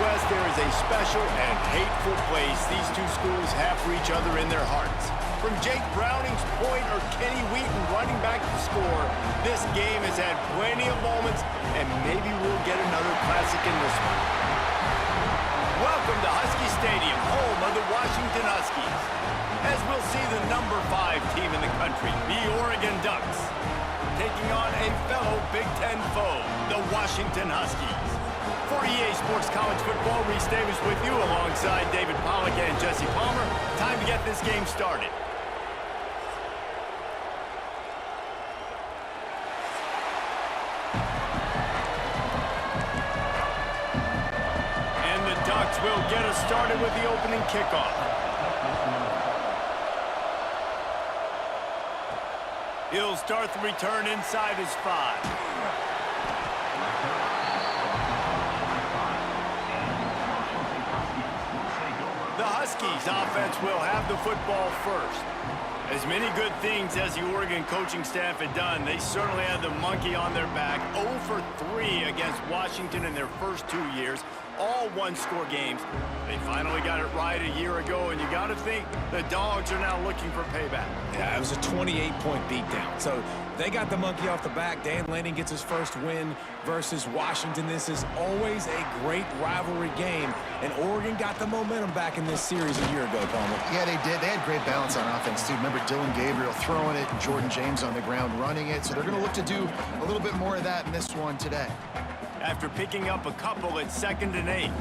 Southwest, there is a special and hateful place these two schools have for each other in their hearts. From Jake Browning's point or Kenny Wheaton running back to score, this game has had plenty of moments, and maybe we'll get another classic in this one. Welcome to Husky Stadium, home of the Washington Huskies, as we'll see the number 5 team in the country, the Oregon Ducks, taking on a fellow Big Ten foe, the Washington Huskies. For EA Sports College Football, Reese Davis with you alongside David Pollack and Jesse Palmer. Time to get this game started. And the Ducks will get us started with the opening kickoff. He'll start the return inside his 5. The Huskies offense will have the football first. As many good things as the Oregon coaching staff had done, they certainly had the monkey on their back. 0 for 3 against Washington in their first 2 years. All one-score games. They finally got it right a year ago, and you got to think the Dogs are now looking for payback. Yeah, it was a 28-point beatdown. So they got the monkey off the back. Dan Lanning gets his first win versus Washington. This is always a great rivalry game, and Oregon got the momentum back in this series a year ago, Palmer. Yeah, they did. They had great balance on offense, too. Remember Dylan Gabriel throwing it and Jordan James on the ground running it. So they're going to look to do a little bit more of that in this one today. After picking up a couple at 2nd and 8.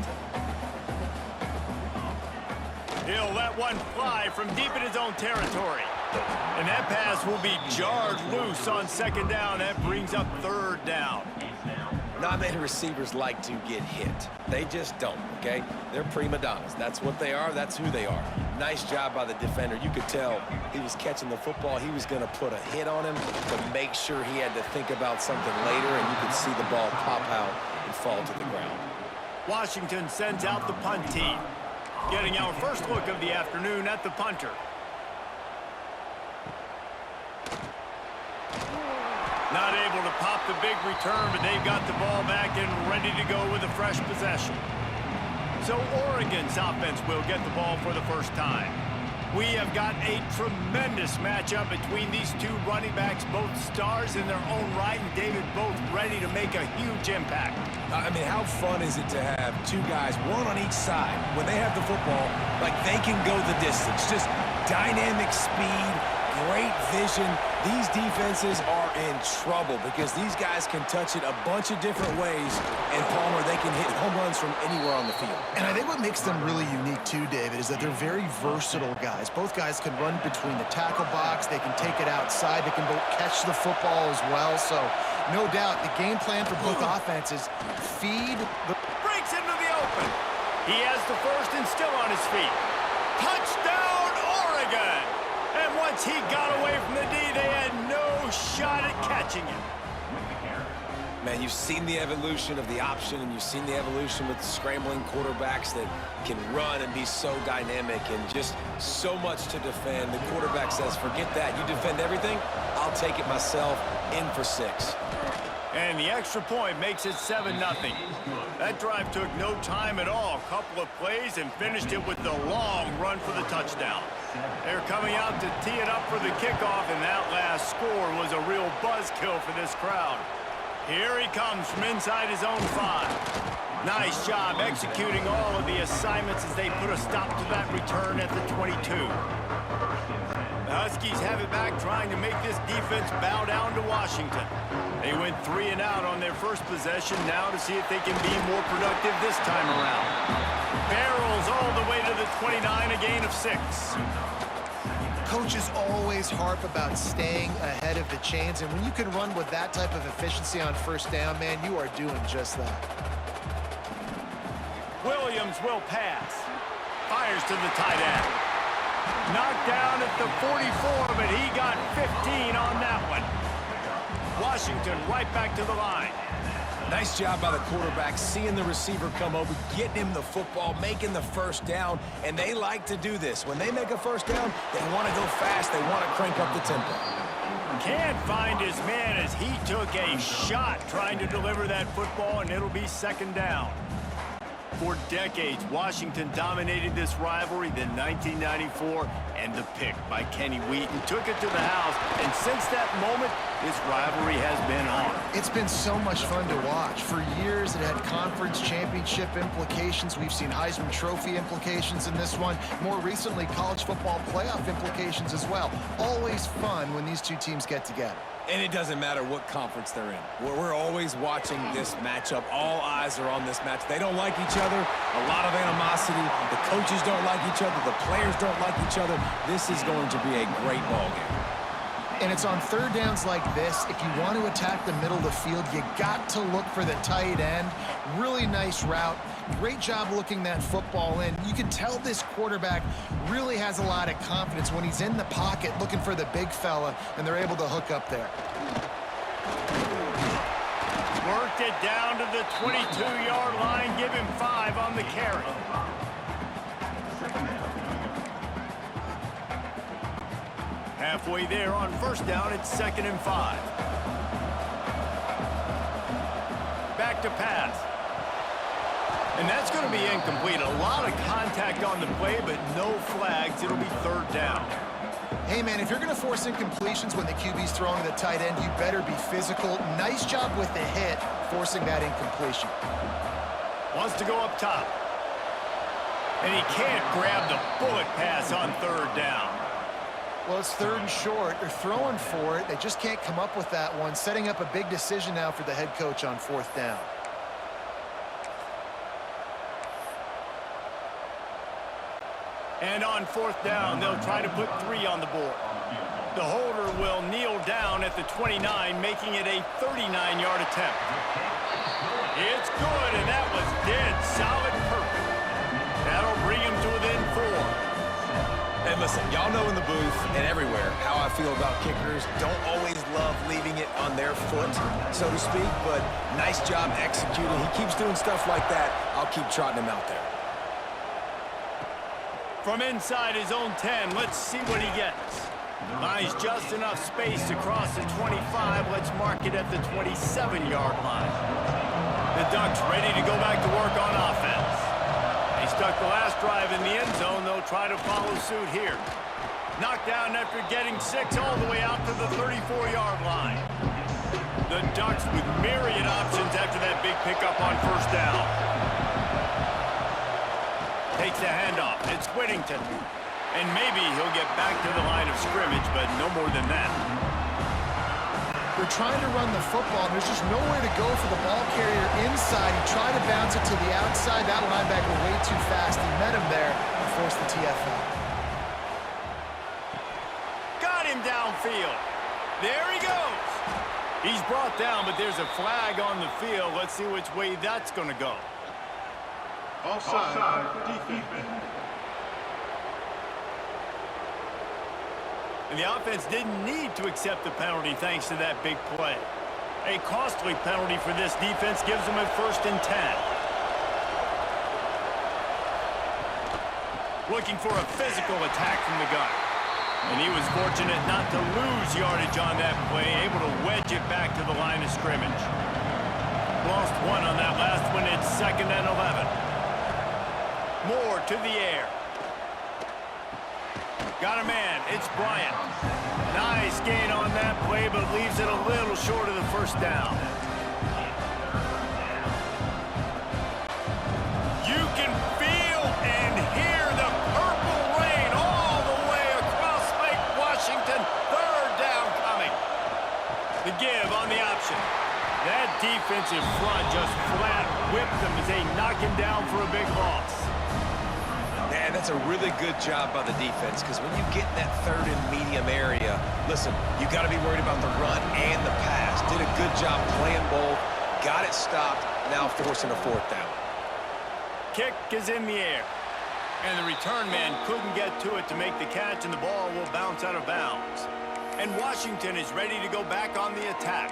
He'll let one fly from deep in his own territory. And that pass will be jarred loose on 2nd down. That brings up 3rd down. Not many receivers like to get hit. They just don't, okay? They're prima donnas. That's what they are. That's who they are. Nice job by the defender. You could tell he was catching the football. He was going to put a hit on him to make sure he had to think about something later, and you could see the ball pop out and fall to the ground. Washington sends out the punt team. Getting our first look of the afternoon at the punter. Not able to pop the big return, but they've got the ball back and ready to go with a fresh possession. So Oregon's offense will get the ball for the first time. We have got a tremendous matchup between these two running backs, both stars in their own right, and David both ready to make a huge impact. I mean, how fun is it to have two guys, one on each side, when they have the football, like they can go the distance. Just dynamic speed, great vision. These defenses are in trouble because these guys can touch it a bunch of different ways, and Palmer, they can hit home runs from anywhere on the field. And I think what makes them really unique too, David, is that they're very versatile guys. Both guys can run between the tackle box. They can take it outside. They can both catch the football as well. So no doubt the game plan for both offenses, feed the... Breaks into the open. He has the first and still on his feet. Touchdown, Oregon! And once he got away from the D, they had no shot at catching him. Man, you've seen the evolution of the option, and you've seen the evolution with scrambling quarterbacks that can run and be so dynamic and just so much to defend. The quarterback says, forget that. You defend everything, I'll take it myself. In for 6. And the extra point makes it 7-0. That drive took no time at all. A couple of plays and finished it with the long run for the touchdown. They're coming out to tee it up for the kickoff, and that last score was a real buzzkill for this crowd. Here he comes from inside his own 5. Nice job executing all of the assignments as they put a stop to that return at the 22. The Huskies have it back, trying to make this defense bow down to Washington. They went 3 and out on their first possession, now to see if they can be more productive this time around. Barrels all the way to the 29, a gain of 6. Coaches always harp about staying ahead of the chains, and when you can run with that type of efficiency on first down, man, you are doing just that. Williams will pass. Fires to the tight end. Knocked down at the 44, but he got 15 on that one. Washington right back to the line. Nice job by the quarterback, seeing the receiver come over, getting him the football, making the first down, and they like to do this. When they make a first down, they want to go fast. They want to crank up the tempo. Can't find his man as he took a shot trying to deliver that football, and it'll be 2nd down. For decades, Washington dominated this rivalry. Then 1994, and the pick by Kenny Wheaton took it to the house. And since that moment, this rivalry has been on. It's been so much fun to watch. For years, it had conference championship implications. We've seen Heisman Trophy implications in this one. More recently, college football playoff implications as well. Always fun when these two teams get together. And it doesn't matter what conference they're in. We're always watching this matchup. All eyes are on this match. They don't like each other. A lot of animosity. The coaches don't like each other. The players don't like each other. This is going to be a great ball game. And it's on third downs like this. If you want to attack the middle of the field, you got to look for the tight end. Really nice route. Great job looking that football in. You can tell this quarterback really has a lot of confidence when he's in the pocket looking for the big fella, and they're able to hook up there. Worked it down to the 22-yard line. Give him 5 on the carry. Halfway there on first down, it's 2nd and 5. Back to pass. And that's going to be incomplete. A lot of contact on the play, but no flags. It'll be 3rd down. Hey, man, if you're going to force incompletions when the QB's throwing the tight end, you better be physical. Nice job with the hit, forcing that incompletion. Wants to go up top. And he can't grab the bullet pass on 3rd down. Well, it's 3rd and short. They're throwing for it. They just can't come up with that one, setting up a big decision now for the head coach on 4th down. And on 4th down, they'll try to put 3 on the board. The holder will kneel down at the 29, making it a 39-yard attempt. It's good, and that was dead solid perfect. That'll bring him to within 4. And listen, y'all know in the booth and everywhere how I feel about kickers. Don't always love leaving it on their foot, so to speak, but nice job executing. He keeps doing stuff like that. I'll keep trotting him out there. From inside his own 10, let's see what he gets. Buys just enough space to cross the 25. Let's mark it at the 27-yard line. The Ducks ready to go back to work on offense. They stuck the last drive in the end zone. They'll try to follow suit here. Knocked down after getting 6 all the way out to the 34-yard line. The Ducks with myriad options after that big pickup on first down. Takes the handoff. It's Whittington. And maybe he'll get back to the line of scrimmage, but no more than that. They're trying to run the football. There's just nowhere to go for the ball carrier inside. He tried to bounce it to the outside. That linebacker way too fast. He met him there and forced the TFL. Got him downfield. There he goes. He's brought down, but there's a flag on the field. Let's see which way that's going to go. Offside, defense. And the offense didn't need to accept the penalty thanks to that big play. A costly penalty for this defense gives them a 1st and 10. Looking for a physical attack from the gun. And he was fortunate not to lose yardage on that play, able to wedge it back to the line of scrimmage. Lost 1 on that last one. It's 2nd and 11. Moore to the air. Got a man. It's Bryant. Nice gain on that play, but leaves it a little short of the 1st down. You can feel and hear the purple rain all the way across Lake Washington. 3rd down coming. The give on the option. That defensive front just flat whipped them as they knock him down for a big loss. Man, that's a really good job by the defense, because when you get in that 3rd and medium area, listen, you got to be worried about the run and the pass. Did a good job playing both, got it stopped, now forcing a 4th down. Kick is in the air. And the return man couldn't get to it to make the catch, and the ball will bounce out of bounds. And Washington is ready to go back on the attack.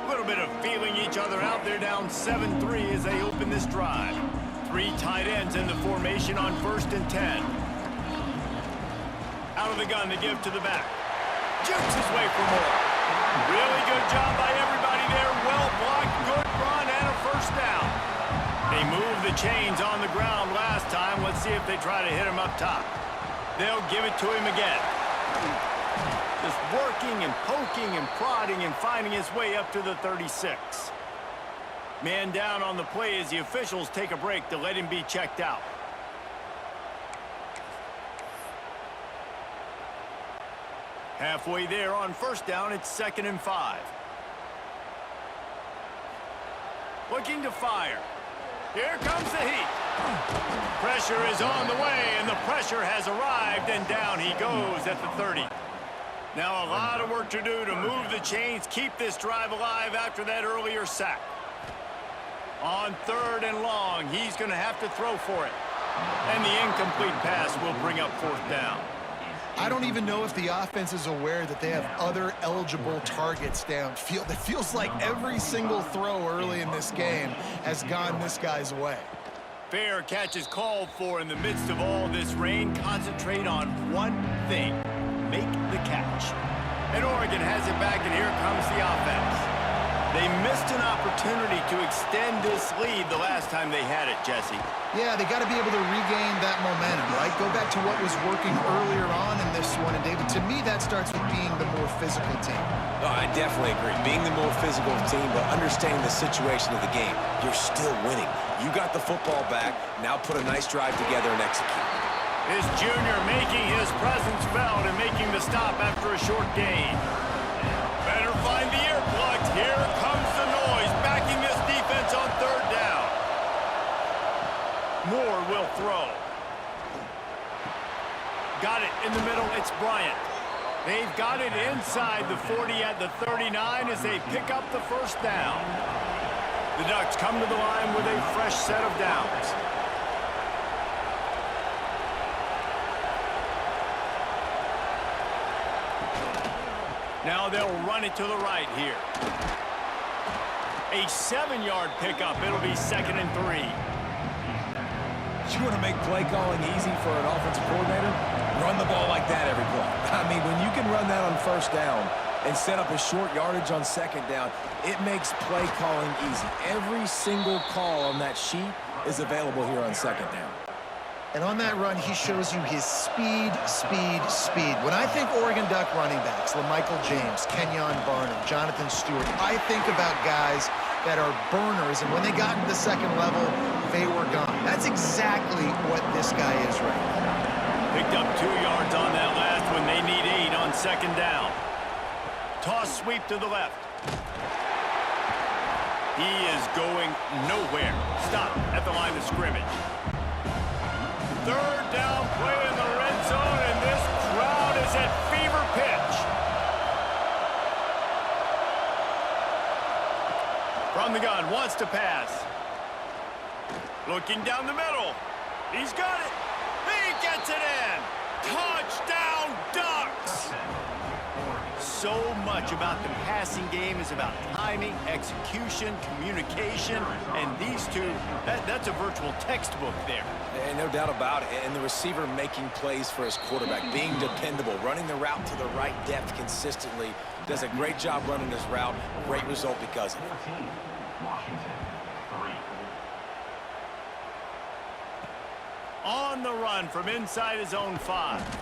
A little bit of feeling each other out. They're down 7-3 as they open this drive. 3 tight ends in the formation on 1st and 10. Out of the gun to give to the back. Jukes his way for more. Really good job by everybody there. Well blocked, good run, and a 1st down. They moved the chains on the ground last time. Let's see if they try to hit him up top. They'll give it to him again. Just working and poking and prodding and finding his way up to the 36. Man down on the play as the officials take a break to let him be checked out. Halfway there on first down, it's 2nd and 5. Looking to fire. Here comes the heat. Pressure is on the way, and the pressure has arrived, and down he goes at the 30. Now a lot of work to do to move the chains, keep this drive alive after that earlier sack. On 3rd and long, he's going to have to throw for it. And the incomplete pass will bring up 4th down. I don't even know if the offense is aware that they have other eligible targets downfield. It feels like every single throw early in this game has gone this guy's way. Fair catch is called for in the midst of all this rain. Concentrate on one thing. Make the catch. And Oregon has it back, and here comes the offense. They missed an opportunity to extend this lead the last time they had it, Jesse. Yeah, they got to be able to regain that momentum, right? Go back to what was working earlier on in this one. And, David, to me, that starts with being the more physical team. Oh, I definitely agree. Being the more physical team, but understanding the situation of the game. You're still winning. You got the football back. Now put a nice drive together and execute. His junior making his presence felt and making the stop after a short gain. Better find the earplugs. Here comes the noise, backing this defense on 3rd down. Moore will throw. Got it in the middle. It's Bryant. They've got it inside the 40 at the 39 as they pick up the 1st down. The Ducks come to the line with a fresh set of downs. Now they'll run it to the right here. A 7-yard pickup. It'll be 2nd and 3. You want to make play calling easy for an offensive coordinator? Run the ball like that every play. I mean, when you can run that on 1st down and set up a short yardage on 2nd down, it makes play calling easy. Every single call on that sheet is available here on 2nd down. And on that run, he shows you his speed, speed, speed. When I think Oregon Duck running backs, LaMichael James, Kenyon Barner, Jonathan Stewart, I think about guys that are burners, and when they got to the 2nd level, they were gone. That's exactly what this guy is right now. Picked up 2 yards on that last one. They need 8 on 2nd down. Toss sweep to the left. He is going nowhere. Stop at the line of scrimmage. 3rd down play in the red zone, and this crowd is at fever pitch. From the gun, wants to pass. Looking down the middle. He's got it. He gets it in. Touchdown, Ducks! So much about the passing game is about timing, execution, communication, and these two, that's a virtual textbook there. And no doubt about it. And the receiver making plays for his quarterback, being dependable, running the route to the right depth consistently. Does a great job running this route. Great result because of it. On the run from inside his own 5.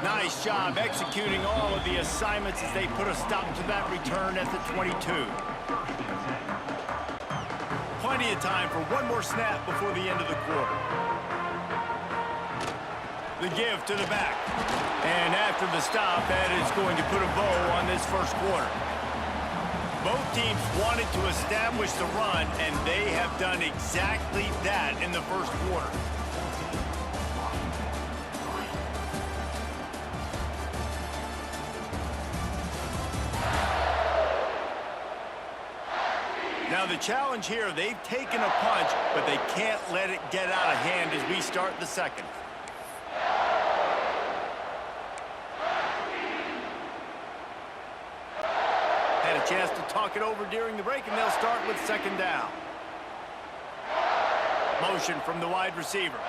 Nice job executing all of the assignments as they put a stop to that return at the 22. Plenty of time for one more snap before the end of the quarter. The give to the back. And after the stop, that is going to put a bow on this 1st quarter. Both teams wanted to establish the run, and they have done exactly that in the 1st quarter. Now the challenge here, they've taken a punch, but they can't let it get out of hand as we start the 2nd. Had a chance to talk it over during the break, and they'll start with 2nd down. Motion from the wide receiver.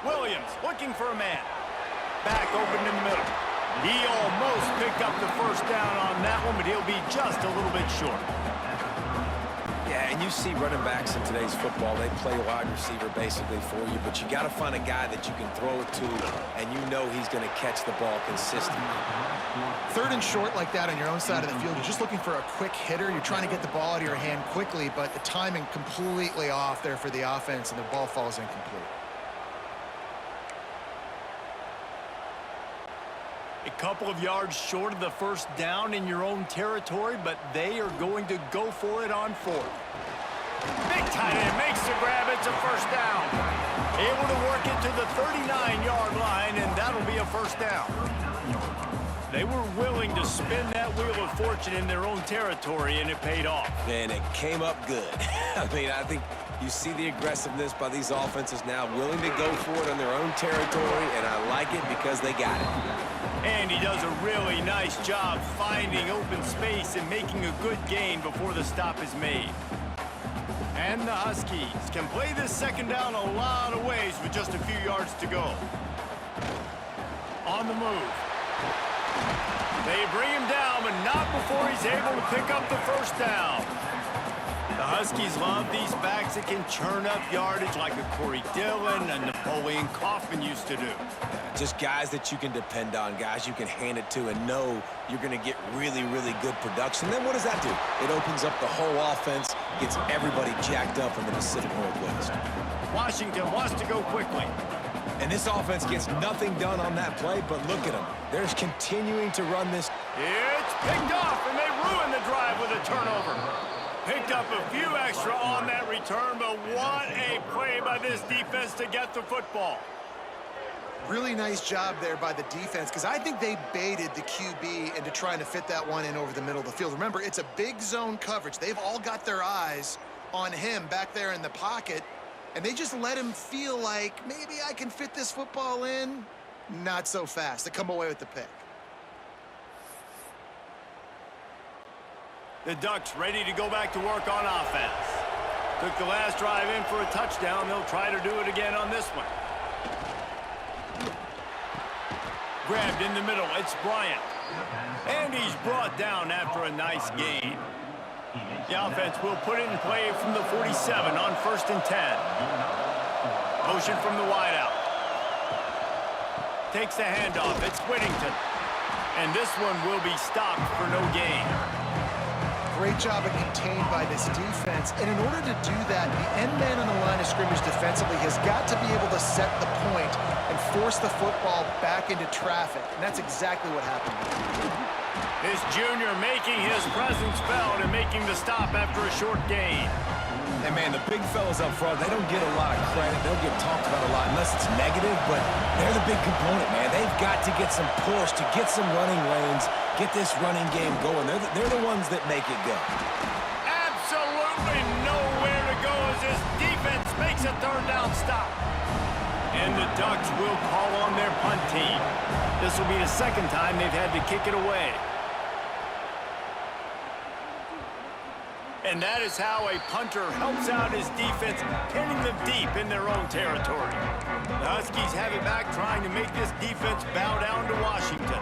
Williams looking for a man. Back open in the middle. He almost picked up the 1st down on that one, but he'll be just a little bit short. Yeah, And you see running backs in today's football, they play wide receiver basically for you, but you got to find a guy that you can throw it to, and you know he's going to catch the ball consistently. Third and short like that on your own side of the field, you're just looking for a quick hitter. You're trying to get the ball out of your hand quickly, but the timing completely off there for the offense, and the ball falls incomplete. A couple of yards short of the first down in your own territory, but they are going to go for it on fourth. Big tight end makes the grab. It's a first down. Able to work it to the 39-yard line, and that'll be a first down. They were willing to spin that wheel of fortune in their own territory, and it paid off. And it came up good. I mean, I think you see the aggressiveness by these offenses now, willing to go for it on their own territory, and I like it because they got it. And he does a really nice job finding open space and making a good gain before the stop is made. And the Huskies can play this second down a lot of ways with just a few yards to go. On the move. They bring him down, but not before he's able to pick up the first down. The Huskies love these backs that can churn up yardage like a Corey Dillon and Napoleon Kaufman used to do. Just guys that you can depend on, guys you can hand it to and know you're going to get really, really good production. Then what does that do? It opens up the whole offense, gets everybody jacked up in the Pacific Northwest. Washington wants to go quickly. And this offense gets nothing done on that play, but look at them. They're continuing to run this. It's picked off, and they ruin the drive with a turnover. Picked up a few extra on that return, but what a play by this defense to get the football. Really nice job there by the defense, because I think they baited the QB into trying to fit that one in over the middle of the field. Remember, it's a big zone coverage. They've all got their eyes on him back there in the pocket, and they just let him feel like, maybe I can fit this football in. Not so fast. They come away with the pick. The Ducks ready to go back to work on offense. Took the last drive in for a touchdown. They'll try to do it again on this one. Grabbed in the middle. It's Bryant. And he's brought down after a nice gain. The offense will put it in play from the 47 on 1st and 10. Motion from the wideout. Takes the handoff. It's Whittington. And this one will be stopped for no gain. Great job of contained by this defense. And in order to do that, the end man on the line of scrimmage defensively has got to be able to set the point and force the football back into traffic. And that's exactly what happened. This junior making his presence felt and making the stop after a short gain. And, man, the big fellas up front, they don't get a lot of credit. They'll get talked about a lot unless it's negative, but they're the big component, man. They've got to get some push, to get some running lanes, get this running game going. They're the ones that make it go. Absolutely nowhere to go as this defense makes a third down stop. And the Ducks will call on their punt team. This will be the second time they've had to kick it away. And that is how a punter helps out his defense, pinning them deep in their own territory. The Huskies have it back, trying to make this defense bow down to Washington.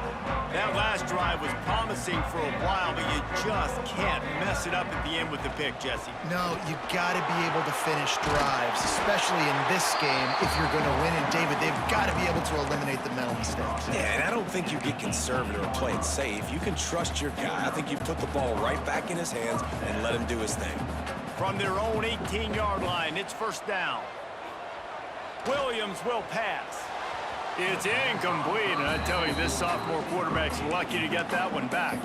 That last drive was promising for a while, but you just can't mess it up at the end with the pick, Jesse. No, you got to be able to finish drives, especially in this game if you're going to win. And, David, they've got to be able to eliminate the mental mistakes. Yeah, and I don't think you get conservative or play it safe. You can trust your guy. I think you put the ball right back in his hands and let him do his thing. From their own 18-yard line, it's first down. Williams will pass. It's incomplete, and I tell you, this sophomore quarterback's lucky to get that one back.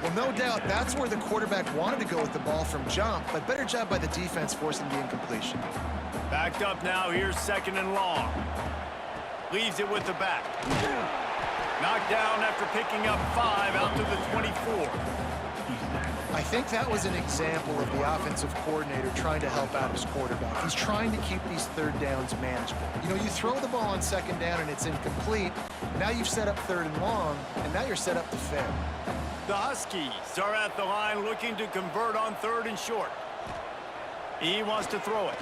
Well, no doubt that's where the quarterback wanted to go with the ball from jump, but better job by the defense forcing the incompletion. Backed up now, here's 2nd and long. Leaves it with the back. Knocked down after picking up 5 out to the 24. I think that was an example of the offensive coordinator trying to help out his quarterback. He's trying to keep these third downs manageable. You know, you throw the ball on 2nd down and it's incomplete. Now you've set up 3rd and long, and now you're set up to fail. The Huskies are at the line looking to convert on 3rd and short. He wants to throw it.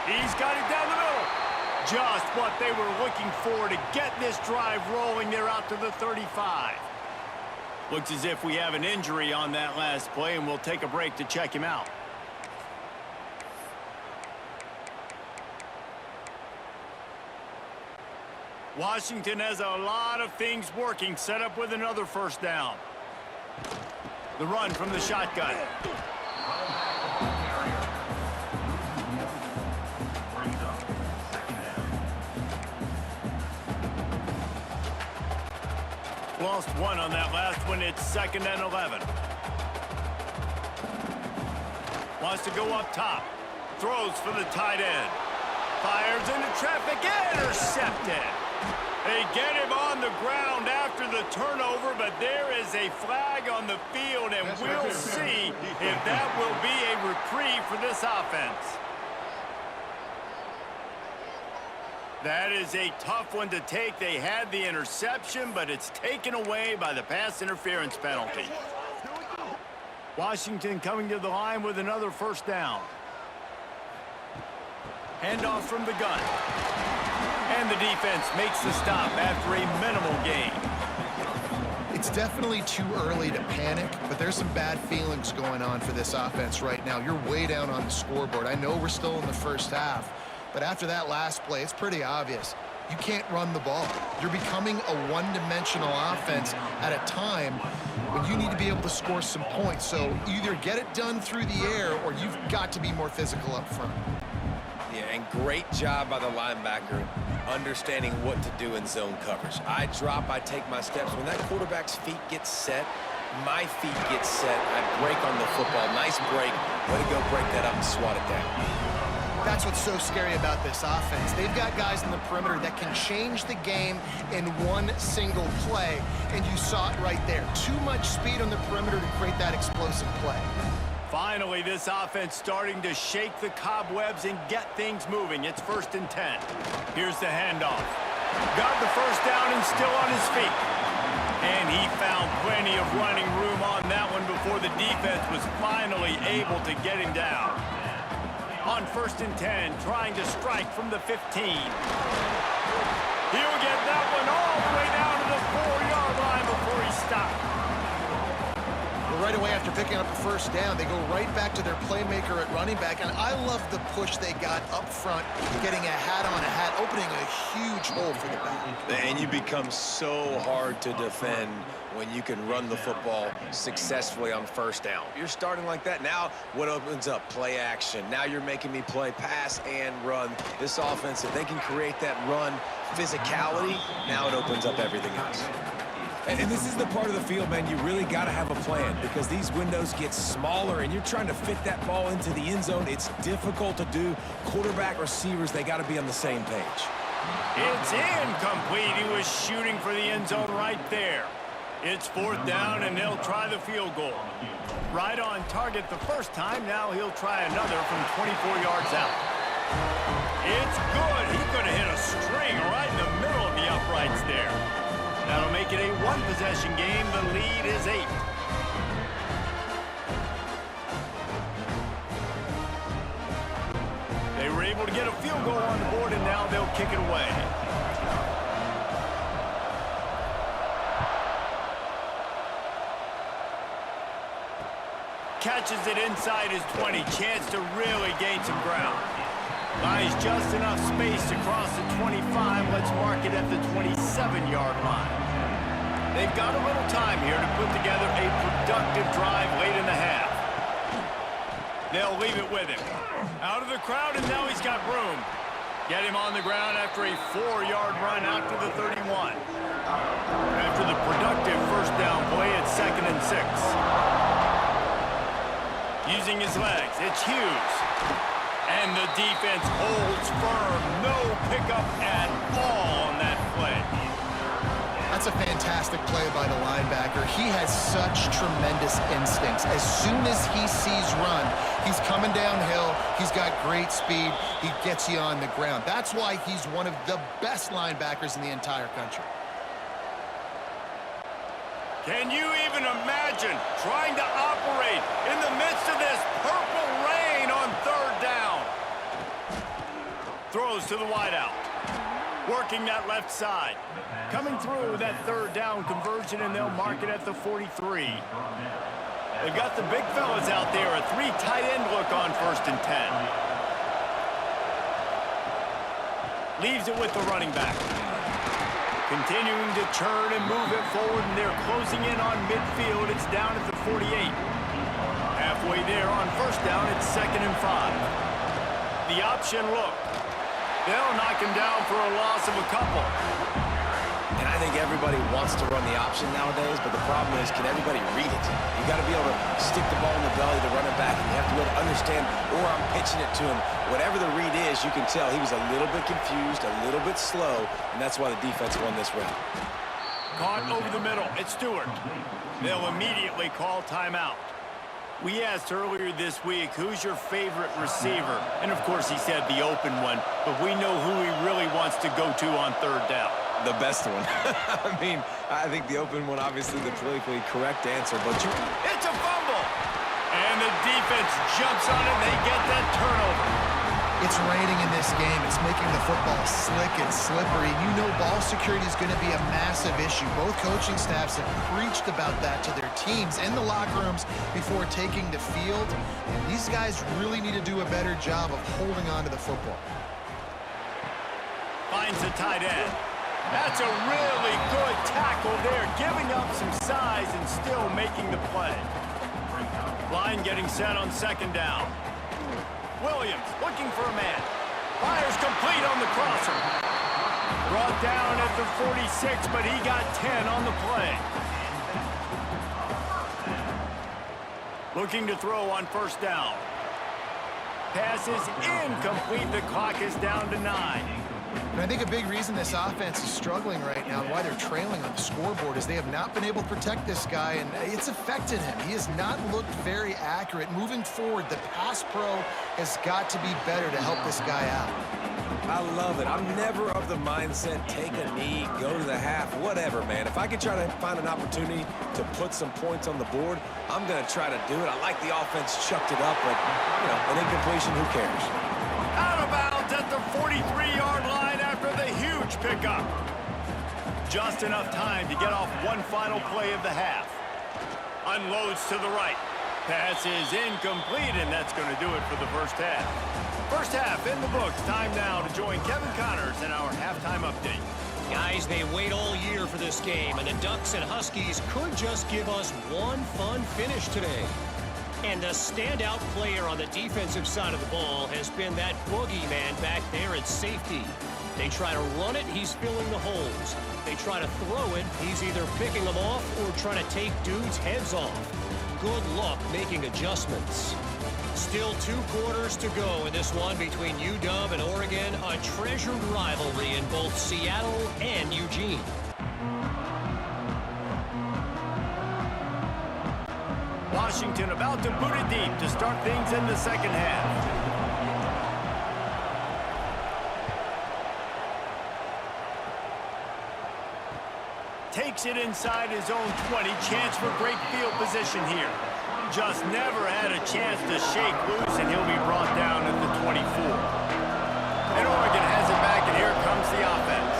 He's got it down the middle. Just what they were looking for to get this drive rolling. They're out to the 35. Looks as if we have an injury on that last play, and we'll take a break to check him out. Washington has a lot of things working, set up with another first down. The run from the shotgun. Lost one on that last one. It's 2nd and 11. Wants to go up top. Throws for the tight end. Fires into traffic. Intercepted. They get him on the ground after the turnover, but there is a flag on the field, and we'll see if that will be a reprieve for this offense. That is a tough one to take. They had the interception, but it's taken away by the pass interference penalty. Washington coming to the line with another first down. Handoff from the gun. And the defense makes the stop after a minimal gain. It's definitely too early to panic, but there's some bad feelings going on for this offense right now. You're way down on the scoreboard. I know we're still in the first half, but after that last play, it's pretty obvious. You can't run the ball. You're becoming a one-dimensional offense at a time when you need to be able to score some points. So either get it done through the air or you've got to be more physical up front. Yeah, and great job by the linebacker understanding what to do in zone coverage. I drop, I take my steps. When that quarterback's feet get set, my feet get set, I break on the football. Nice break. Way to go break that up and swat it down. That's what's so scary about this offense. They've got guys in the perimeter that can change the game in one single play, and you saw it right there. Too much speed on the perimeter to create that explosive play. Finally, this offense starting to shake the cobwebs and get things moving. It's 1st and 10. Here's the handoff. Got the first down and still on his feet. And he found plenty of running room on that one before the defense was finally able to get him down. On 1st and 10, trying to strike from the 15. He'll get that one all the way down to the 4-yard line before he stopped. Right away after picking up the first down, they go right back to their playmaker at running back, and I love the push they got up front, getting a hat on a hat, opening a huge hole for the back. And you become so hard to defend when you can run the football successfully on first down. You're starting like that. Now what opens up? Play action. Now you're making me play pass and run. This offense, if they can create that run physicality, now it opens up everything else. And this is the part of the field, man, you really got to have a plan because these windows get smaller and you're trying to fit that ball into the end zone. It's difficult to do. Quarterback, receivers, they got to be on the same page. It's incomplete. He was shooting for the end zone right there. It's 4th down, and they'll try the field goal. Right on target the first time. Now he'll try another from 24 yards out. It's good. He could have hit a string right in the middle of the uprights there. That'll make it a one-possession game. The lead is 8. They were able to get a field goal on the board, and now they'll kick it away. Catches it inside his 20. Chance to really gain some ground. Buys just enough space to cross the 25. Let's mark it at the 27-yard line. They've got a little time here to put together a productive drive late in the half. They'll leave it with him. Out of the crowd, and now he's got room. Get him on the ground after a 4-yard run out to the 31. After the productive first down play, it's 2nd and 6. Using his legs, it's Hughes. And the defense holds firm. No pickup at all on that play. That's a fantastic play by the linebacker. He has such tremendous instincts. As soon as he sees run, he's coming downhill. He's got great speed. He gets you on the ground. That's why he's one of the best linebackers in the entire country. Can you even imagine trying to operate in the midst of this purple rain on 3rd down? Throws to the wideout. Working that left side. Coming through with that third down conversion, and they'll mark it at the 43. They've got the big fellas out there. A 3 tight end look on 1st and 10. Leaves it with the running back. Continuing to churn and move it forward, and they're closing in on midfield. It's down at the 48. Halfway there on 1st down, it's 2nd and 5. The option look. They'll knock him down for a loss of a couple. And I think everybody wants to run the option nowadays, but the problem is, can everybody read it? You got to be able to stick the ball in the belly to run it back, and you have to be able to understand where I'm pitching it to him. Whatever the read is, you can tell he was a little bit confused, a little bit slow, and that's why the defense won this round. Caught over the middle. It's Stewart. They'll immediately call timeout. We asked earlier this week, who's your favorite receiver? And, of course, he said the open one, but we know who he really wants to go to on 3rd down. The best one. I mean, I think the open one, obviously the politically correct answer, but It's a fumble! And the defense jumps on it, and they get that turnover. It's raining in this game. It's making the football slick and slippery. You know ball security is going to be a massive issue. Both coaching staffs have preached about that to their teams in the locker rooms before taking the field. And these guys really need to do a better job of holding on to the football. Finds the tight end. That's a really good tackle there, giving up some size and still making the play. Line getting set on 2nd down. Williams looking for a man. Fires complete on the crosser. Brought down at the 46, but he got 10 on the play. Looking to throw on 1st down. Pass is incomplete. The clock is down to 9. And I think a big reason this offense is struggling right now and why they're trailing on the scoreboard is they have not been able to protect this guy, and it's affected him. He has not looked very accurate. Moving forward, the pass pro has got to be better to help this guy out. I love it. I'm never of the mindset, take a knee, go to the half, whatever, man. If I can try to find an opportunity to put some points on the board, I'm going to try to do it. I like the offense chucked it up, but, you know, an incompletion, who cares? Out of bounds at the 43-yard line after the huge pickup. Just enough time to get off one final play of the half. Unloads to the right. Pass is incomplete, and that's going to do it for the 1st half. 1st half in the books. Time now to join Kevin Connors in our halftime update. Guys, they wait all year for this game, and the Ducks and Huskies could just give us one fun finish today. And the standout player on the defensive side of the ball has been that boogeyman back there at safety. They try to run it, he's filling the holes. They try to throw it, he's either picking them off or trying to take dudes' heads off. Good luck making adjustments. Still 2 quarters to go in this one between UW and Oregon, a treasured rivalry in both Seattle and Eugene. Washington about to boot it deep to start things in the 2nd half. Takes it inside his own 20. Chance for great field position here. Just never had a chance to shake loose, and he'll be brought down at the 24. And Oregon has it back, and here comes the offense.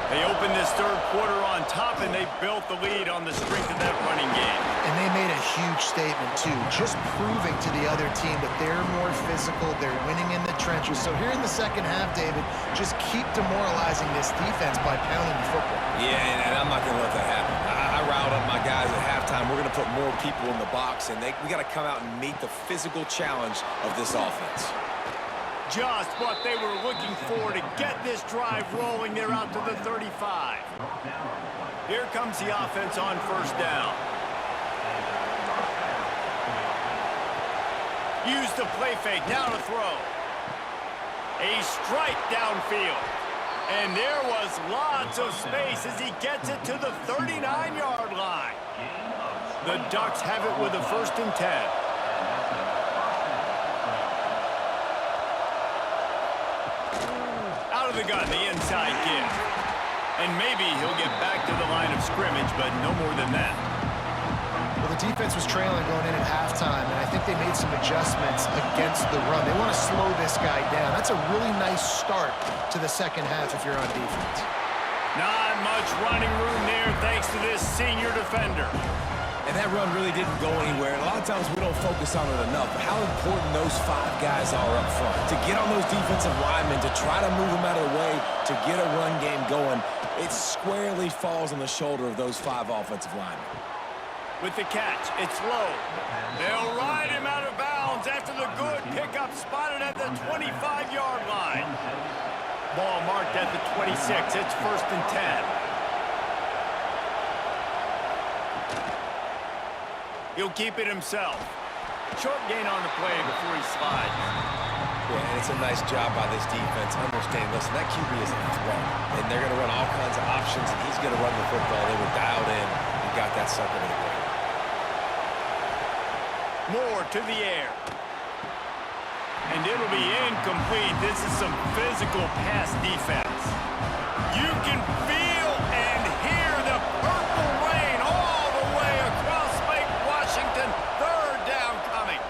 They opened this 3rd quarter on top, and they built the lead on the strength of that running game. And they made a huge statement, too, just proving to the other team that they're more physical, they're winning in the trenches. So here in the 2nd half, David, just keep demoralizing this defense by pounding the football. Yeah, and I'm not going to let that happen. I riled up my guys at halftime. We're going to put more people in the box, and we got to come out and meet the physical challenge of this offense. Just what they were looking for to get this drive rolling. They're out to the 35. Here comes the offense on 1st down. Use the play fake, now to throw. A strike downfield. And there was lots of space as he gets it to the 39-yard line. The Ducks have it with a 1st and 10. Out of the gun, the inside give. And maybe he'll get back to the line of scrimmage, but no more than that. Well, the the defense was trailing going in at halftime, and I think they made some adjustments against the run. They want to slow this guy down. That's a really nice start to the second half if you're on defense. Not much running room there thanks to this senior defender. And that run really didn't go anywhere. And a lot of times we don't focus on it enough, but how important those 5 guys are up front. To get on those defensive linemen, to try to move them out of the way, to get a run game going, it squarely falls on the shoulder of those 5 offensive linemen. With the catch, it's low. They'll ride him out of bounds after the good pickup spotted at the 25-yard line. Ball marked at the 26. It's 1st and 10. He'll keep it himself. Short gain on the play before he slides. Yeah, and it's a nice job by this defense. Understand, listen, that QB is a threat, and they're going to run all kinds of options, and he's going to run the football. They were dialed in and got that sucker to the ground. More to the air. And it'll be incomplete. This is some physical pass defense. You can feel and hear the purple rain all the way across Lake Washington. 3rd down coming.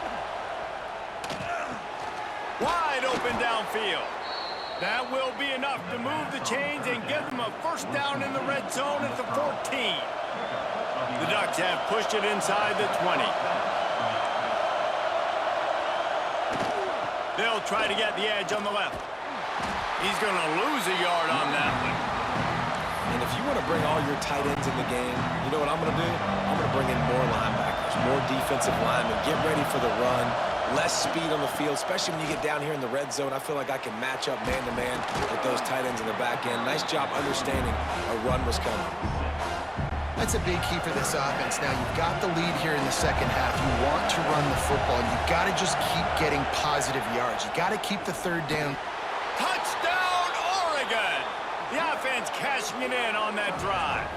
Wide open downfield. That will be enough to move the chains and give them a 1st down in the red zone at the 14. The Ducks have pushed it inside the 20. They'll try to get the edge on the left. He's going to lose a yard on that one. And if you want to bring all your tight ends in the game, you know what I'm going to do? I'm going to bring in more linebackers, more defensive linemen, get ready for the run, less speed on the field, especially when you get down here in the red zone. I feel like I can match up man-to-man with those tight ends in the back end. Nice job understanding a run was coming. That's a big key for this offense. Now, you've got the lead here in the second half. You want to run the football, and you've got to just keep getting positive yards. You got to keep the 3rd down. Touchdown, Oregon! The offense cashing it in on that drive.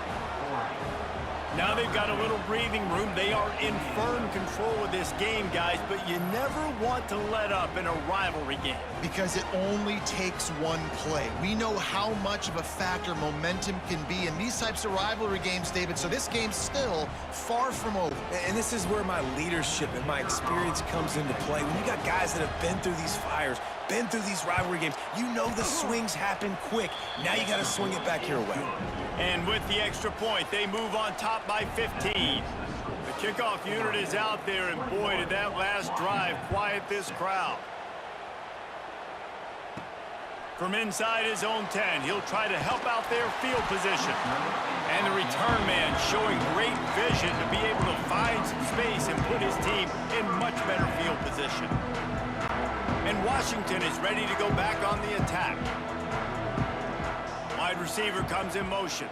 Now they've got a little breathing room. They are in firm control of this game, guys, but you never want to let up in a rivalry game. Because it only takes one play. We know how much of a factor momentum can be in these types of rivalry games, David, so this game's still far from over. And this is where my leadership and my experience comes into play. When you got guys that have been through these fires, been through these rivalry games, you know the swings happen quick. Now you got to swing it back your way. And with the extra point, they move on top by 15. The kickoff unit is out there, and boy, did that last drive quiet this crowd. From inside his own 10, he'll try to help out their field position. And the return man showing great vision to be able to find some space and put his team in much better field position. And Washington is ready to go back on the attack. Wide receiver comes in motion.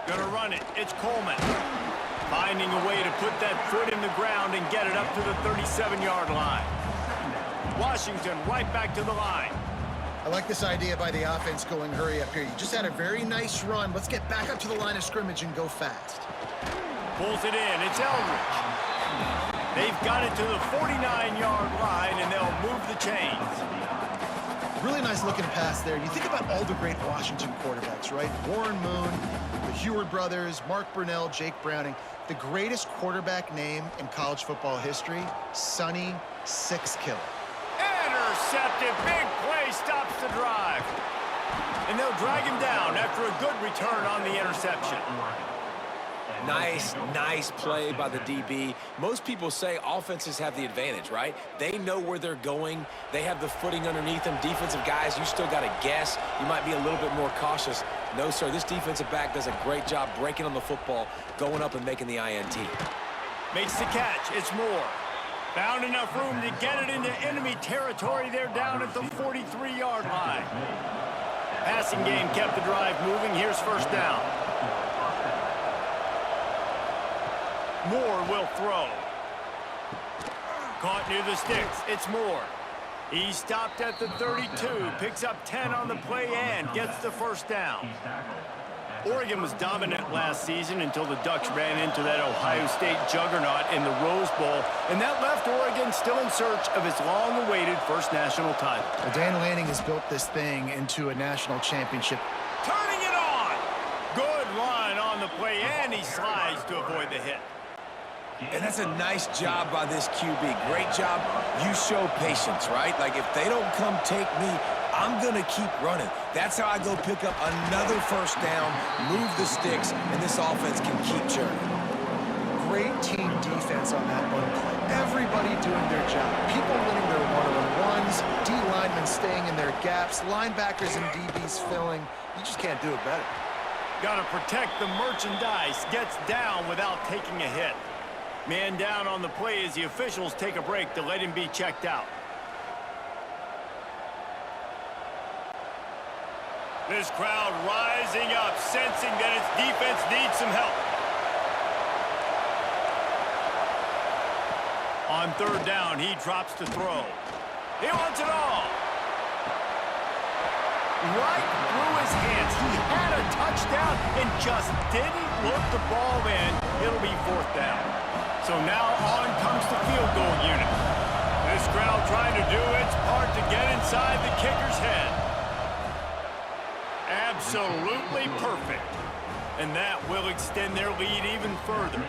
Gonna run it. It's Coleman. Finding a way to put that foot in the ground and get it up to the 37-yard line. Washington right back to the line. I like this idea by the offense going hurry up here. You just had a very nice run. Let's get back up to the line of scrimmage and go fast. Pulls it in. It's Eldridge. They've got it to the 49-yard line, and they'll move the chains. Really nice looking pass there. You think about all the great Washington quarterbacks, right? Warren Moon, the Heward brothers, Mark Brunell, Jake Browning. The greatest quarterback name in college football history, Sonny Six Killer. Intercepted. Big play stops the drive. And they'll drag him down after a good return on the interception. Nice play by the DB. Most people say offenses have the advantage, right? They know where they're going. They have the footing underneath them. Defensive guys, you still got to guess. You might be a little bit more cautious. No, sir, this defensive back does a great job breaking on the football, going up and making the INT. Makes the catch. It's Moore. Found enough room to get it into enemy territory. They're down at the 43-yard line. Passing game kept the drive moving. Here's 1st down. Moore will throw. Caught near the sticks. It's Moore. He stopped at the 32. Picks up 10 on the play and gets the 1st down. Oregon was dominant last season until the Ducks ran into that Ohio State juggernaut in the Rose Bowl, and that left Oregon still in search of its long-awaited first national title. Well, Dan Lanning has built this thing into a national championship. Turning it on! Good line on the play, and he slides to avoid the hit. And that's a nice job by this QB. Great job. You show patience, right? Like, if they don't come take me, I'm going to keep running. That's how I go pick up another first down, move the sticks, and this offense can keep churning. Great team defense on that one play. Everybody doing their job. People winning their one-on-ones, D linemen staying in their gaps, linebackers and DBs filling. You just can't do it better. Got to protect the merchandise. Gets down without taking a hit. Man down on the play as the officials take a break to let him be checked out. This crowd rising up, sensing that its defense needs some help. On third down, he drops to throw. He wants it all. Right through his hands. He had a touchdown and just didn't look the ball in. It'll be fourth down. So now on comes the field goal unit. This crowd trying to do its part to get inside the kicker's head. Absolutely perfect. And that will extend their lead even further.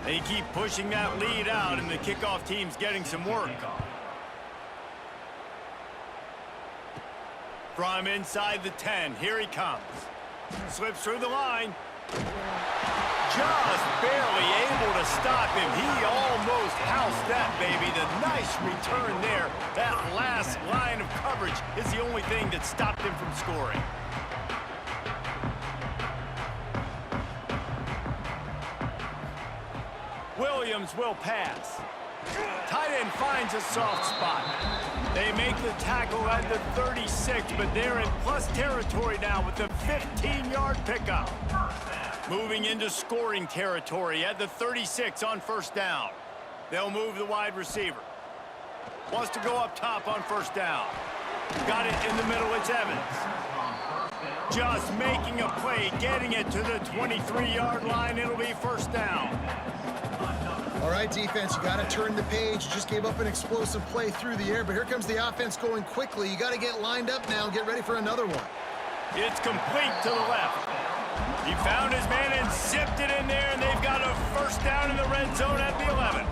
They keep pushing that lead out, and the kickoff team's getting some work. From inside the 10, here he comes. Slips through the line. Just barely able to stop him. He almost housed that baby. The nice return there. That last line of coverage is the only thing that stopped him from scoring. Williams will pass. Tight end finds a soft spot. They make the tackle at the 36, but they're in plus territory now with the 15-yard pickup. Moving into scoring territory at the 36 on first down. They'll move the wide receiver. Wants to go up top on first down. Got it in the middle, it's Evans. Just making a play, getting it to the 23-yard line. It'll be first down. All right, defense, you got to turn the page. You just gave up an explosive play through the air, but here comes the offense going quickly. You got to get lined up now and get ready for another one. It's complete to the left. He found his man and zipped it in there, and they've got a first down in the red zone at the 11.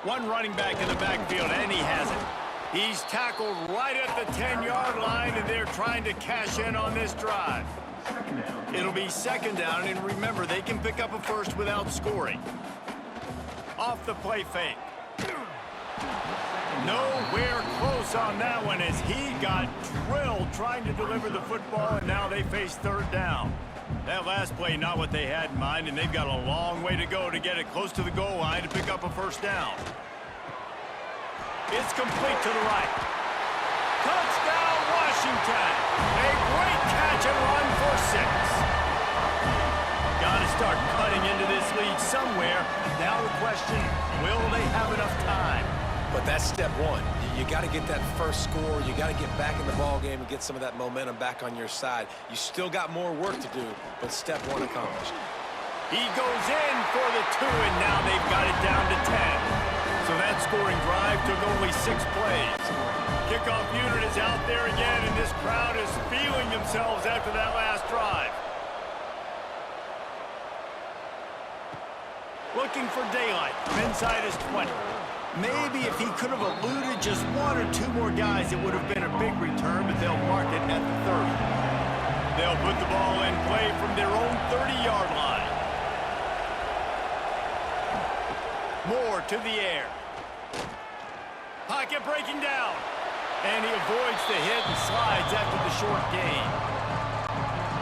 One running back in the backfield, and he has it. He's tackled right at the 10-yard line, and they're trying to cash in on this drive. It'll be second down, and remember, they can pick up a first without scoring. Off the play fake. Nowhere close on that one as he got drilled trying to deliver the football, and now they face third down. That last play, not what they had in mind, and they've got a long way to go to get it close to the goal line to pick up a first down. It's complete to the right. Touchdown, Washington. A great catch and run for 6. Got to start cutting into this lead somewhere. Now the question, will they have enough time? But that's step one. You got to get that first score. You got to get back in the ball game and get some of that momentum back on your side. You still got more work to do, but step one accomplished. He goes in for the 2, and now they've got it down to 10. So that scoring drive took only 6 plays. Kickoff unit is out there again, and this crowd is feeling themselves after that last drive. Looking for daylight from inside his 20. Maybe if he could have eluded just 1 or 2 more guys, it would have been a big return, but they'll mark it at the 30. They'll put the ball in play from their own 30-yard line. Moore to the air. Pocket breaking down. And he avoids the hit and slides after the short gain.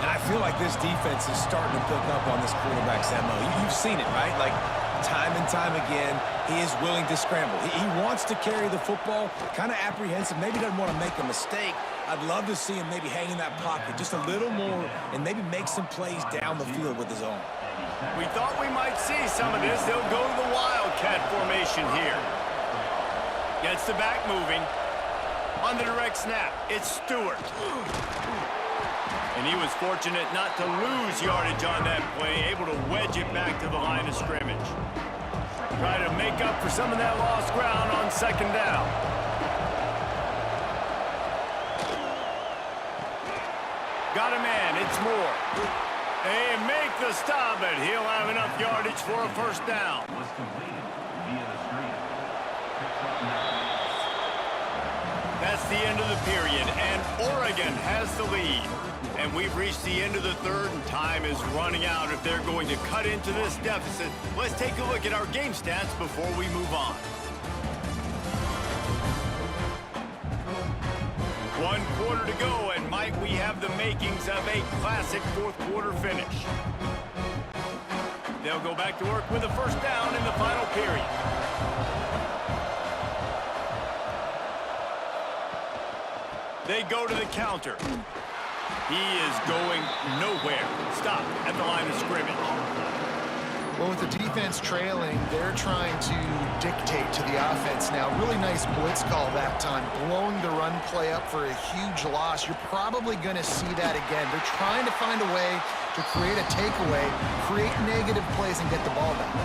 And I feel like this defense is starting to pick up on this quarterback's MO. You've seen it, right? Like, time and time again, he is willing to scramble. He wants to carry the football, kind of apprehensive, maybe doesn't want to make a mistake. I'd love to see him maybe hang in that pocket just a little more and maybe make some plays down the field with his own. We thought we might see some of this. They'll go to the Wildcat formation here. Gets the back moving. On the direct snap, it's Stewart. And he was fortunate not to lose yardage on that play, able to wedge it back to the line of scrimmage. Try to make up for some of that lost ground on second down. Got a man, it's Moore. They make the stop, but he'll have enough yardage for a first down. That's the end of the period, and Oregon has the lead. And we've reached the end of the third, and time is running out if they're going to cut into this deficit. Let's take a look at our game stats before we move on. 1 quarter to go, and might we have the makings of a classic fourth quarter finish. They'll go back to work with a first down in the final period. They go to the counter. He is going nowhere. Stop at the line of scrimmage. Well, with the defense trailing, they're trying to dictate to the offense now. Really nice blitz call that time, blowing the run play up for a huge loss. You're probably going to see that again. They're trying to find a way to create a takeaway, create negative plays, and get the ball back.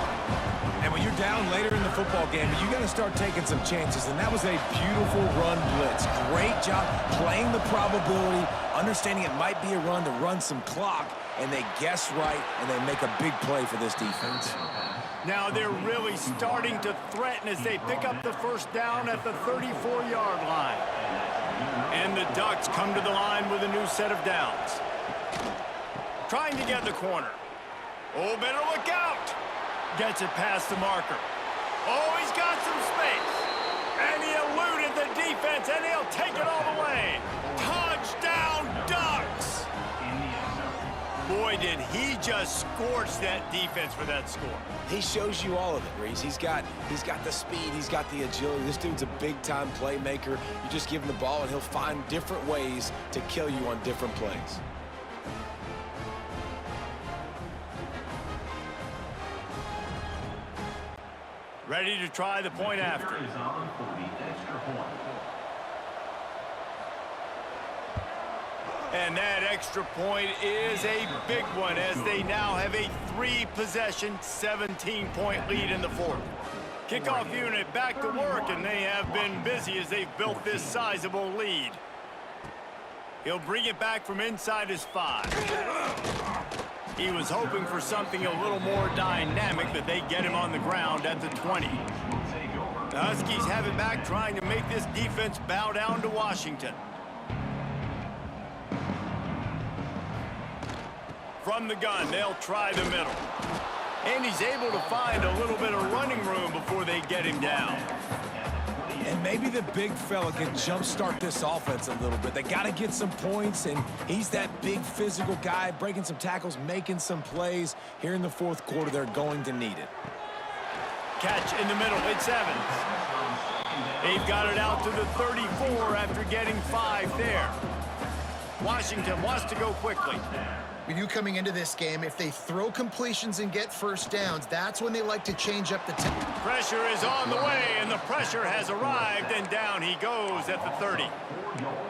And when you're down later in the football game, you got to start taking some chances, and that was a beautiful run blitz. Great job playing the probability, understanding it might be a run to run some clock, and they guess right, and they make a big play for this defense. Now they're really starting to threaten as they pick up the first down at the 34-yard line. And the Ducks come to the line with a new set of downs. Trying to get the corner. Oh, better look out. Gets it past the marker. Oh, he's got some space. And he eluded the defense, and he'll take it all the way. Touchdown, Ducks! Boy, did he just scorch that defense for that score. He shows you all of it, Reese. He's got the speed, he's got the agility. This dude's a big-time playmaker. You just give him the ball, and he'll find different ways to kill you on different plays. Ready to try the point after. And that extra point is a big one as they now have a 3-possession, 17-point lead in the fourth. Kickoff unit back to work, and they have been busy as they've built this sizable lead. He'll bring it back from inside his 5. He was hoping for something a little more dynamic, but they get him on the ground at the 20. The Huskies have it back, trying to make this defense bow down to Washington. From the gun, they'll try the middle. And he's able to find a little bit of running room before they get him down. And maybe the big fella can jumpstart this offense a little bit. They got to get some points, and he's that big physical guy, breaking some tackles, making some plays. Here in the fourth quarter, they're going to need it. Catch in the middle, it's Evans. They've got it out to the 34 after getting 5 there. Washington wants to go quickly. We knew coming into this game, if they throw completions and get first downs, that's when they like to change up the tempo. Pressure is on the way, and the pressure has arrived, and down he goes at the 30.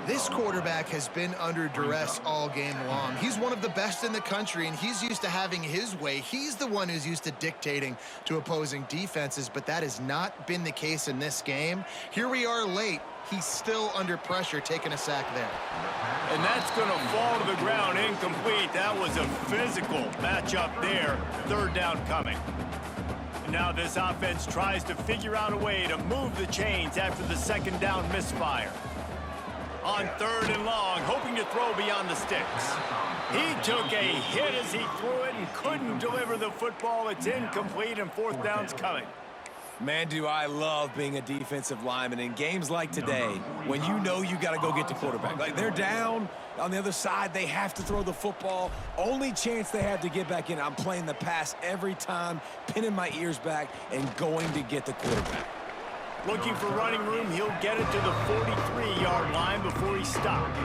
This quarterback has been under duress all game long. He's one of the best in the country, and he's used to having his way. He's the one who's used to dictating to opposing defenses, but that has not been the case in this game. Here we are late. He's still under pressure, taking a sack there. And that's going to fall to the ground incomplete. That was a physical matchup there. Third down coming. Now this offense tries to figure out a way to move the chains after the second down misfire. On third and long, hoping to throw beyond the sticks. He took a hit as he threw it and couldn't deliver the football. It's incomplete, and fourth down's coming. Man, do I love being a defensive lineman in games like today when you know you got to go get the quarterback. Like, they're down on the other side. They have to throw the football. Only chance they have to get back in. I'm playing the pass every time, pinning my ears back and going to get the quarterback. Looking for running room. He'll get it to the 43-yard line before he stopped.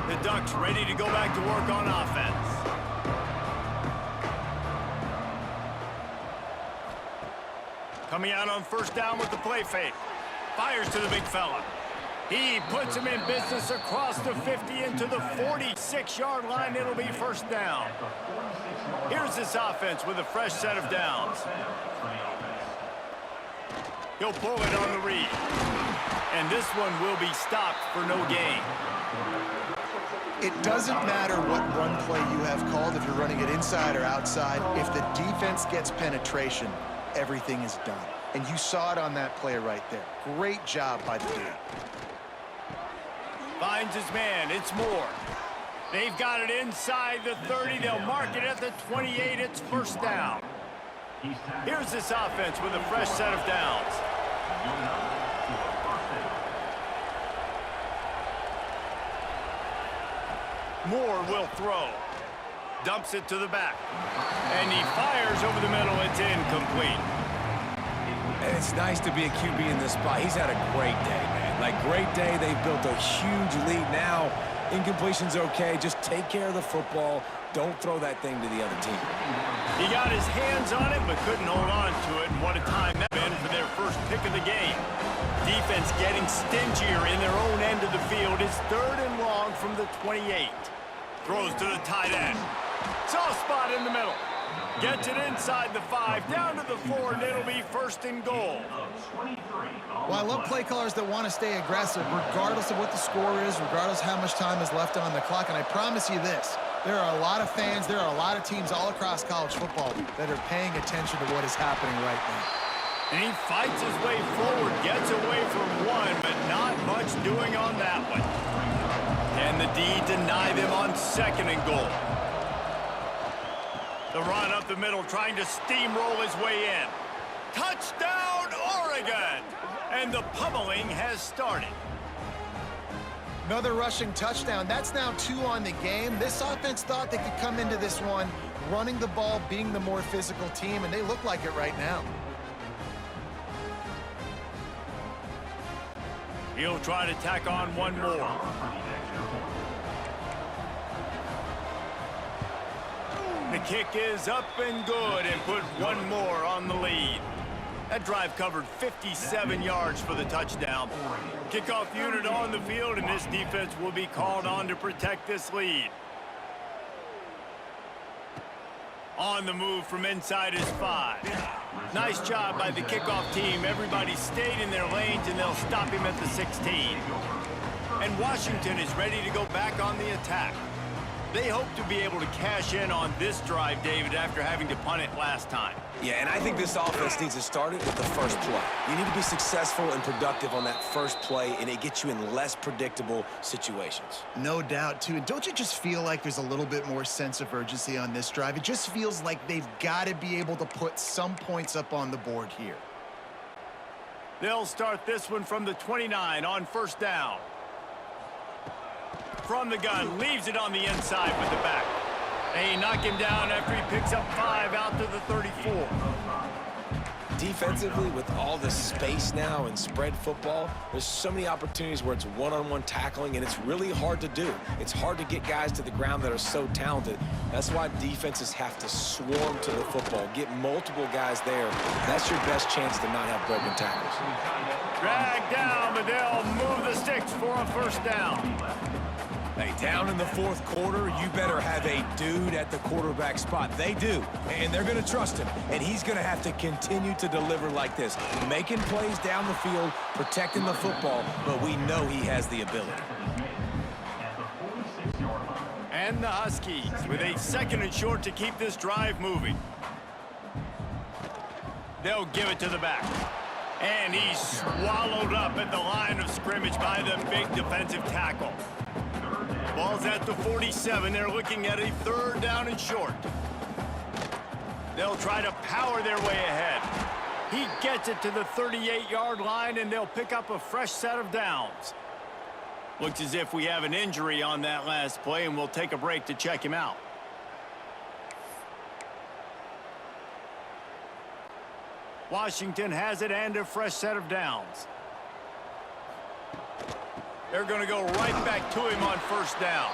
The Ducks ready to go back to work on offense. Coming out on first down with the play fake. Fires to the big fella. He puts him in business across the 50 into the 46-yard line. It'll be first down. Here's this offense with a fresh set of downs. He'll pull it on the read. And this one will be stopped for no gain. It doesn't matter what run play you have called, if you're running it inside or outside. If the defense gets penetration, everything is done. And you saw it on that play right there. Great job by the D. Finds his man. It's Moore. They've got it inside the 30. They'll mark it at the 28. It's first down. Here's this offense with a fresh set of downs. Moore will throw. Dumps it to the back. And he fires over the middle. It's incomplete. And it's nice to be a QB in this spot. He's had a great day, man. Like, great day. They've built a huge lead now. Incompletion's okay. Just take care of the football. Don't throw that thing to the other team. He got his hands on it, but couldn't hold on to it. And what a time that been for their first pick of the game. Defense getting stingier in their own end of the field. It's 3rd and long from the 28. Throws to the tight end. Soft spot in the middle. Gets it inside the 5, down to the 4, and it'll be first and goal. Well, I love play callers that want to stay aggressive, regardless of what the score is, regardless of how much time is left on the clock. And I promise you this, there are a lot of fans, there are a lot of teams all across college football that are paying attention to what is happening right now. And he fights his way forward, gets away from one, but not much doing on that one. Can the D deny them on 2nd and goal? The run up the middle, trying to steamroll his way in. Touchdown, Oregon! And the pummeling has started. Another rushing touchdown. That's now 2 on the game. This offense thought they could come into this one running the ball, being the more physical team, and they look like it right now. He'll try to tack on one more. The kick is up and good, and put one more on the lead. That drive covered 57 yards for the touchdown. Kickoff unit on the field, and this defense will be called on to protect this lead. On the move from inside his 5. Nice job by the kickoff team. Everybody stayed in their lanes, and they'll stop him at the 16. And Washington is ready to go back on the attack. They hope to be able to cash in on this drive, David, after having to punt it last time. Yeah, and I think this offense needs to start it with the first play. You need to be successful and productive on that first play, and it gets you in less predictable situations. No doubt, too. And don't you just feel like there's a little bit more sense of urgency on this drive? It just feels like they've got to be able to put some points up on the board here. They'll start this one from the 29 on first down. From the gun, leaves it on the inside with the back. They knock him down after he picks up 5 out to the 34. Defensively, with all the space now and spread football, there's so many opportunities where it's one-on-one tackling, and it's really hard to do. It's hard to get guys to the ground that are so talented. That's why defenses have to swarm to the football, get multiple guys there. That's your best chance to not have broken tackles. Dragged down, but they'll move the sticks for a first down. Hey, down in the 4th quarter, you better have a dude at the quarterback spot. They do, and they're going to trust him. And he's going to have to continue to deliver like this, making plays down the field, protecting the football, but we know he has the ability. And the Huskies with a 2nd and short to keep this drive moving. They'll give it to the back. And he's swallowed up at the line of scrimmage by the big defensive tackle. Ball's at the 47. They're looking at a 3rd down and short. They'll try to power their way ahead. He gets it to the 38-yard line, and they'll pick up a fresh set of downs. Looks as if we have an injury on that last play, and we'll take a break to check him out. Washington has it and a fresh set of downs. They're going to go right back to him on first down.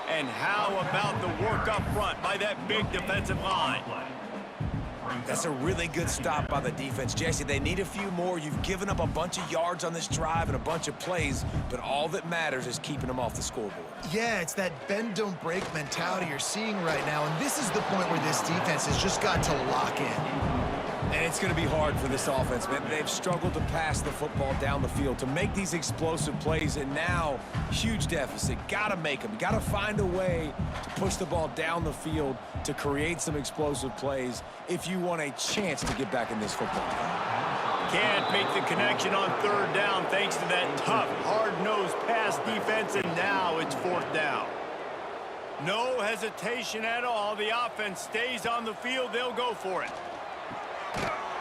And how about the work up front by that big defensive line? That's a really good stop by the defense. Jesse, they need a few more. You've given up a bunch of yards on this drive and a bunch of plays, but all that matters is keeping them off the scoreboard. Yeah, it's that bend, don't break mentality you're seeing right now, and this is the point where this defense has just got to lock in. And it's going to be hard for this offense, man. They've struggled to pass the football down the field, to make these explosive plays, and now, huge deficit. Got to make them. You got to find a way to push the ball down the field to create some explosive plays if you want a chance to get back in this football game. Can't make the connection on third down thanks to that tough, hard-nosed pass defense, and now it's fourth down. No hesitation at all. The offense stays on the field. They'll go for it.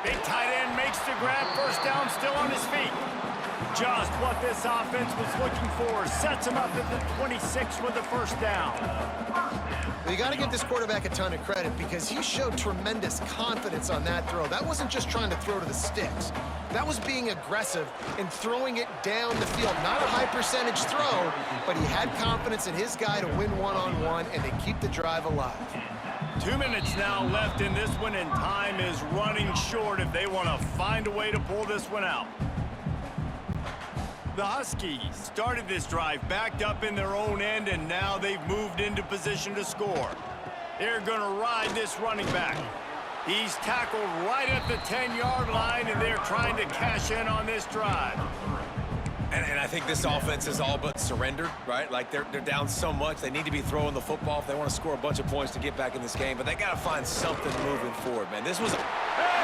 Big tight end makes the grab. First down, still on his feet. Just what this offense was looking for. Sets him up at the 26 with the first down. Well, you got to give this quarterback a ton of credit because he showed tremendous confidence on that throw. That wasn't just trying to throw to the sticks. That was being aggressive and throwing it down the field. Not a high percentage throw, but he had confidence in his guy to win one-on-one and to keep the drive alive. 2 minutes now left in this one, and time is running short if they want to find a way to pull this one out. The Huskies started this drive backed up in their own end, and now they've moved into position to score. They're going to ride this running back. He's tackled right at the 10-yard line, and they're trying to cash in on this drive. And I think this offense is all but surrendered, right? Like, they're down so much. They need to be throwing the football if they want to score a bunch of points to get back in this game. But they got to find something moving forward, man. This was a... And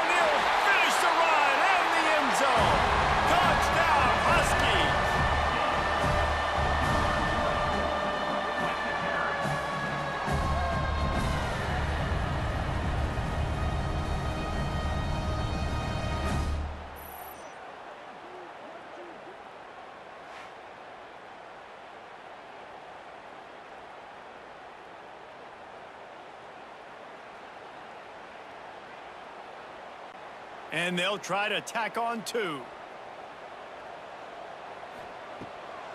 he'll finish the run in the end zone. Touchdown, Huskies. And they'll try to tack on two.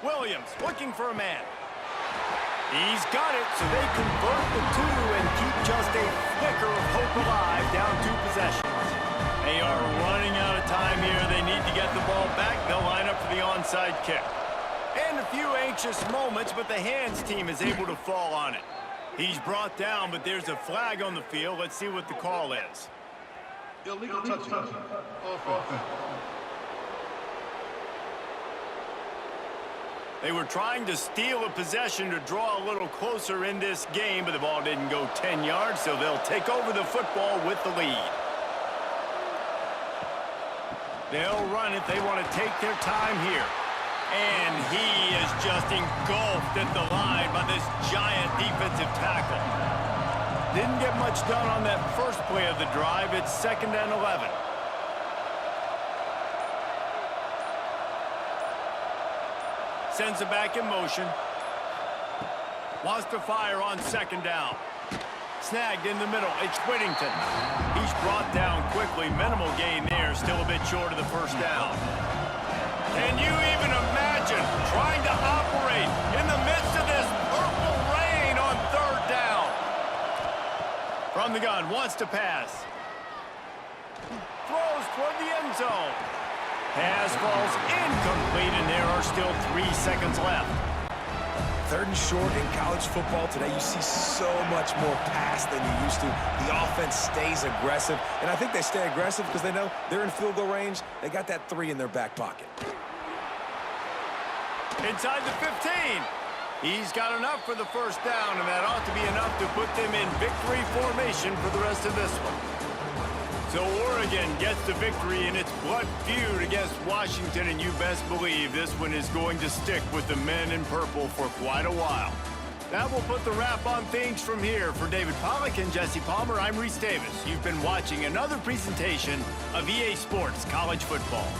Williams looking for a man. He's got it, so they convert the two and keep just a flicker of hope alive, down 2 possessions. They are running out of time here. They need to get the ball back. They'll line up for the onside kick. And a few anxious moments, but the hands team is able to fall on it. He's brought down, but there's a flag on the field. Let's see what the call is. Illegal touching. Offense. They were trying to steal a possession to draw a little closer in this game, but the ball didn't go 10 yards, so they'll take over the football with the lead. They'll run it. They want to take their time here. And he is just engulfed at the line by this giant defensive tackle. Didn't get much done on that first play of the drive. It's 2nd and 11. Sends it back in motion. Wants to fire on 2nd down. Snagged in the middle. It's Whittington. He's brought down quickly. Minimal gain there. Still a bit short of the first down. Can you even imagine trying to operate in the midst of this purple rain on 3rd down? From the gun, wants to pass. Throws toward the end zone. Pass falls incomplete, and there are still 3 seconds left. 3rd and short in college football today. You see so much more pass than you used to. The offense stays aggressive, and I think they stay aggressive because they know they're in field goal range. They got that 3 in their back pocket. Inside the 15. He's got enough for the first down, and that ought to be enough to put them in victory formation for the rest of this one. So Oregon gets the victory in its blood feud against Washington, and you best believe this one is going to stick with the men in purple for quite a while. That will put the wrap on things from here. For David Pollack and Jesse Palmer, I'm Reese Davis. You've been watching another presentation of EA Sports College Football.